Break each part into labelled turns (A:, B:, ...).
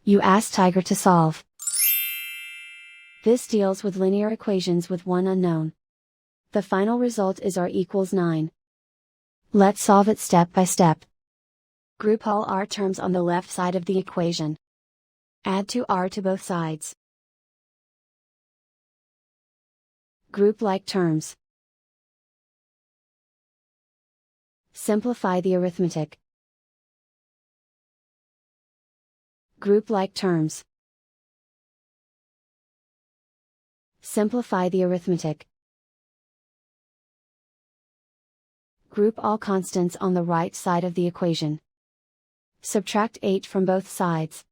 A: You ask Tiger to solve. This deals with linear equations with one unknown. The final result is r equals 9. Let's solve it step by step. Group all r terms on the left side of the equation. Add 2r to both sides. Group like terms. Simplify the arithmetic. Group like terms. Simplify the arithmetic. Group all constants on the right side of the equation. Subtract 8 from both sides.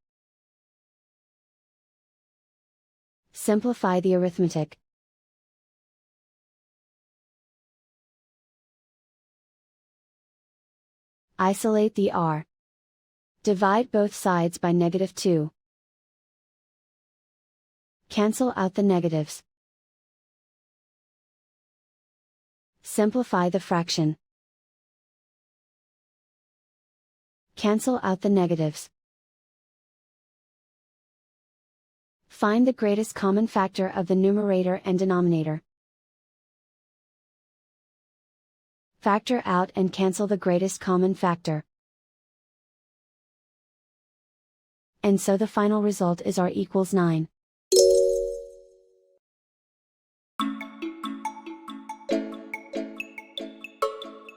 A: Simplify the arithmetic. Isolate the r. Divide both sides by -2. Cancel out the negatives. Simplify the fraction. Cancel out the negatives. Find the greatest common factor of the numerator and denominator. Factor out and cancel the greatest common factor. And so the final result is r equals 9.